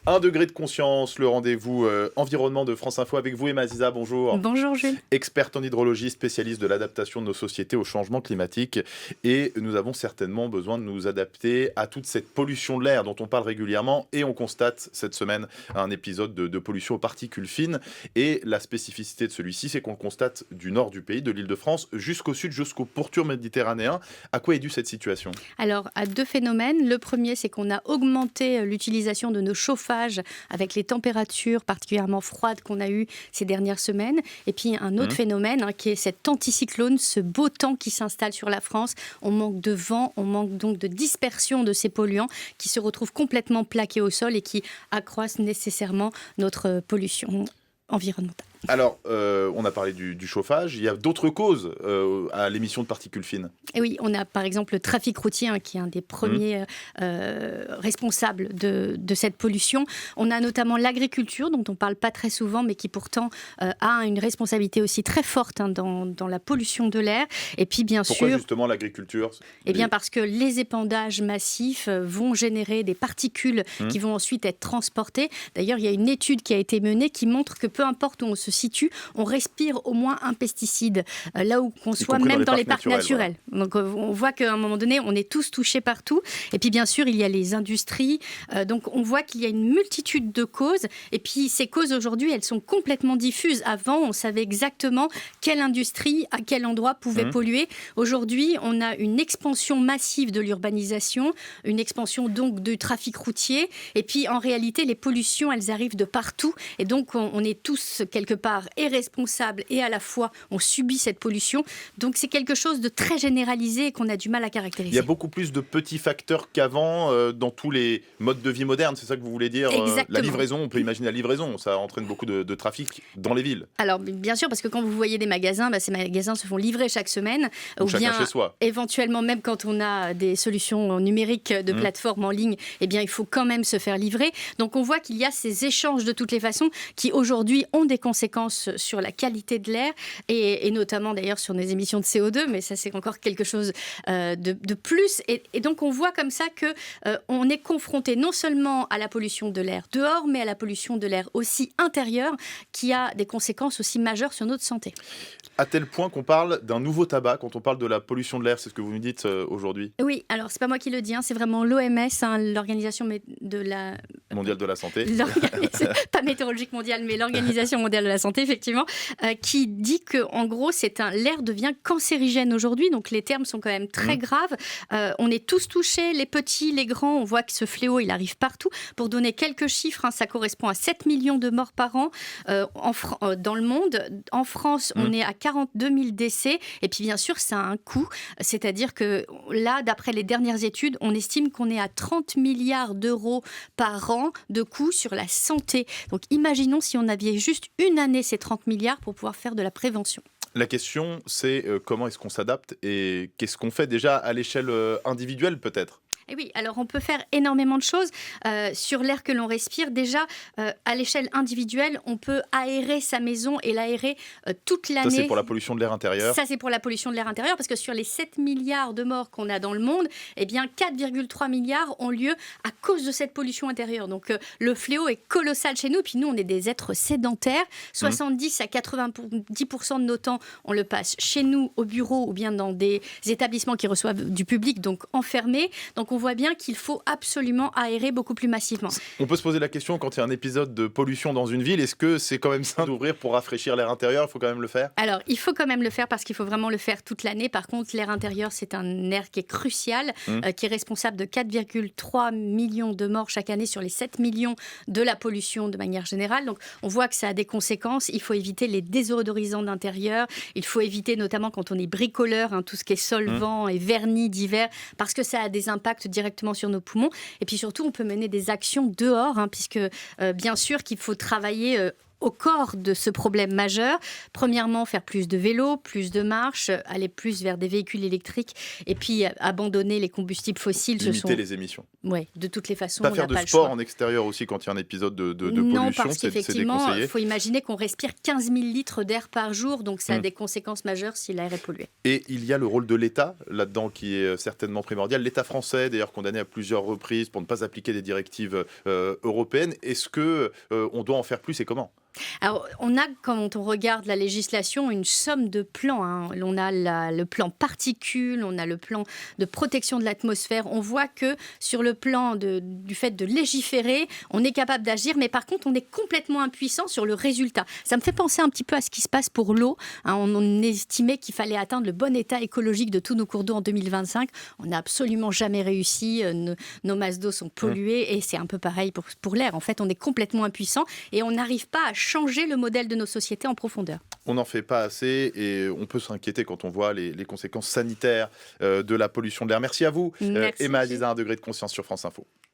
Un degré de conscience, le rendez-vous environnement de France Info avec vous, Emma Ziza, bonjour. Bonjour Jules. Experte en hydrologie, spécialiste de l'adaptation de nos sociétés au changement climatique. Et nous avons certainement besoin de nous adapter à toute cette pollution de l'air dont on parle régulièrement. Et on constate cette semaine un épisode de pollution aux particules fines. Et la spécificité de celui-ci, c'est qu'on le constate du nord du pays, de l'Île-de-France, jusqu'au sud, jusqu'au pourtour méditerranéen. À quoi est due cette situation ? Alors, à deux phénomènes. Le premier, c'est qu'on a augmenté l'utilisation de nos chauffages avec les températures particulièrement froides qu'on a eues ces dernières semaines. Et puis, un autre phénomène qui est cet anticyclone, ce beau temps qui s'installe sur la France. On manque de vent, on manque donc de dispersion de ces polluants qui se retrouvent complètement plaqués au sol et qui accroissent nécessairement notre pollution environnementale. Alors, on a parlé du chauffage. Il y a d'autres causes à l'émission de particules fines. Et oui, on a par exemple le trafic routier qui est un des premiers responsables de cette pollution. On a notamment l'agriculture, dont on ne parle pas très souvent, mais qui pourtant a une responsabilité aussi très forte dans la pollution de l'air. Et puis bien Pourquoi sûr, justement l'agriculture ? eh bien parce que les épandages massifs vont générer des particules qui vont ensuite être transportées. D'ailleurs, il y a une étude qui a été menée qui montre que peu importe où on se situe, on respire au moins un pesticide, là où qu'on soit, même dans les parcs naturels. Voilà. Donc on voit qu'à un moment donné, on est tous touchés partout. Et puis bien sûr, il y a les industries. Donc on voit qu'il y a une multitude de causes. Et puis ces causes aujourd'hui, elles sont complètement diffuses. Avant, on savait exactement quelle industrie, à quel endroit pouvait polluer. Aujourd'hui, on a une expansion massive de l'urbanisation, une expansion donc du trafic routier. Et puis en réalité, les pollutions, elles arrivent de partout. Et donc on est tous quelque part est responsable et à la fois on subit cette pollution. Donc c'est quelque chose de très généralisé et qu'on a du mal à caractériser. Il y a beaucoup plus de petits facteurs qu'avant dans tous les modes de vie modernes, c'est ça que vous voulez dire ? La livraison, on peut imaginer la livraison, ça entraîne beaucoup de trafic dans les villes. Alors bien sûr, parce que quand vous voyez des magasins, ces magasins se font livrer chaque semaine. Ou chacun chez soi. Éventuellement, même quand on a des solutions numériques de plateformes en ligne, eh bien il faut quand même se faire livrer. Donc on voit qu'il y a ces échanges de toutes les façons qui aujourd'hui ont des conséquences sur la qualité de l'air et notamment d'ailleurs sur nos émissions de CO2, mais ça c'est encore quelque chose de plus. Et donc on voit comme ça qu'on est confronté non seulement à la pollution de l'air dehors, mais à la pollution de l'air aussi intérieur qui a des conséquences aussi majeures sur notre santé. À tel point qu'on parle d'un nouveau tabac quand on parle de la pollution de l'air, c'est ce que vous nous dites aujourd'hui. Oui, alors c'est pas moi qui le dis, c'est vraiment l'OMS, l'organisation mondiale de la santé. Pas météorologique mondiale, mais l'Organisation mondiale de la santé, effectivement, qui dit que en gros, l'air devient cancérigène aujourd'hui. Donc les termes sont quand même très graves. On est tous touchés, les petits, les grands. On voit que ce fléau, il arrive partout. Pour donner quelques chiffres, ça correspond à 7 millions de morts par an dans le monde. En France, on est à 42 000 décès. Et puis bien sûr, ça a un coût. C'est-à-dire que là, d'après les dernières études, on estime qu'on est à 30 milliards d'euros par an de coûts sur la santé. Donc imaginons si on avait juste une année ces 30 milliards pour pouvoir faire de la prévention. La question, c'est comment est-ce qu'on s'adapte et qu'est-ce qu'on fait déjà à l'échelle individuelle peut-être ? Et oui, alors on peut faire énormément de choses sur l'air que l'on respire. Déjà, à l'échelle individuelle, on peut aérer sa maison et l'aérer toute l'année. Ça, c'est pour la pollution de l'air intérieur. Ça, c'est pour la pollution de l'air intérieur, parce que sur les 7 milliards de morts qu'on a dans le monde, eh bien 4,3 milliards ont lieu à cause de cette pollution intérieure. Donc le fléau est colossal chez nous. Puis nous, on est des êtres sédentaires. 70 à 90% de nos temps, on le passe chez nous, au bureau, ou bien dans des établissements qui reçoivent du public, donc enfermés. Donc on voit bien qu'il faut absolument aérer beaucoup plus massivement. On peut se poser la question, quand il y a un épisode de pollution dans une ville, est-ce que c'est quand même sain d'ouvrir pour rafraîchir l'air intérieur ? Il faut quand même le faire ? Alors, il faut quand même le faire parce qu'il faut vraiment le faire toute l'année. Par contre, l'air intérieur, c'est un air qui est crucial, qui est responsable de 4,3 millions de morts chaque année sur les 7 millions de la pollution de manière générale. Donc, on voit que ça a des conséquences. Il faut éviter les désodorisants d'intérieur. Il faut éviter, notamment quand on est bricoleur, tout ce qui est solvant et vernis d'hiver, parce que ça a des impacts directement sur nos poumons. Et puis surtout, on peut mener des actions dehors, puisque bien sûr qu'il faut travailler au corps de ce problème majeur. Premièrement, faire plus de vélo, plus de marche, aller plus vers des véhicules électriques et puis abandonner les combustibles fossiles. Limiter les émissions. Oui, de toutes les façons, Pas on faire n'a de pas le sport choix. en extérieur aussi quand il y a un épisode de Non, pollution, parce c'est qu'effectivement, déconseillé. il faut imaginer qu'on respire 15 000 litres d'air par jour, donc ça a des conséquences majeures si l'air est pollué. Et il y a le rôle de l'État là-dedans qui est certainement primordial. L'État français, d'ailleurs condamné à plusieurs reprises pour ne pas appliquer des directives européennes. Est-ce qu'on doit en faire plus et comment ? Alors, on a, quand on regarde la législation, une somme de plans. On a le plan particules, on a le plan de protection de l'atmosphère. On voit que sur le plan du fait de légiférer, on est capable d'agir, mais par contre, on est complètement impuissant sur le résultat. Ça me fait penser un petit peu à ce qui se passe pour l'eau. On estimait qu'il fallait atteindre le bon état écologique de tous nos cours d'eau en 2025. On n'a absolument jamais réussi. Nos masses d'eau sont polluées et c'est un peu pareil pour l'air. En fait, on est complètement impuissant et on n'arrive pas à changer le modèle de nos sociétés en profondeur. On n'en fait pas assez et on peut s'inquiéter quand on voit les conséquences sanitaires de la pollution de l'air. Merci à vous, Merci. Emma Azizah, 1 degré de conscience sur France Info.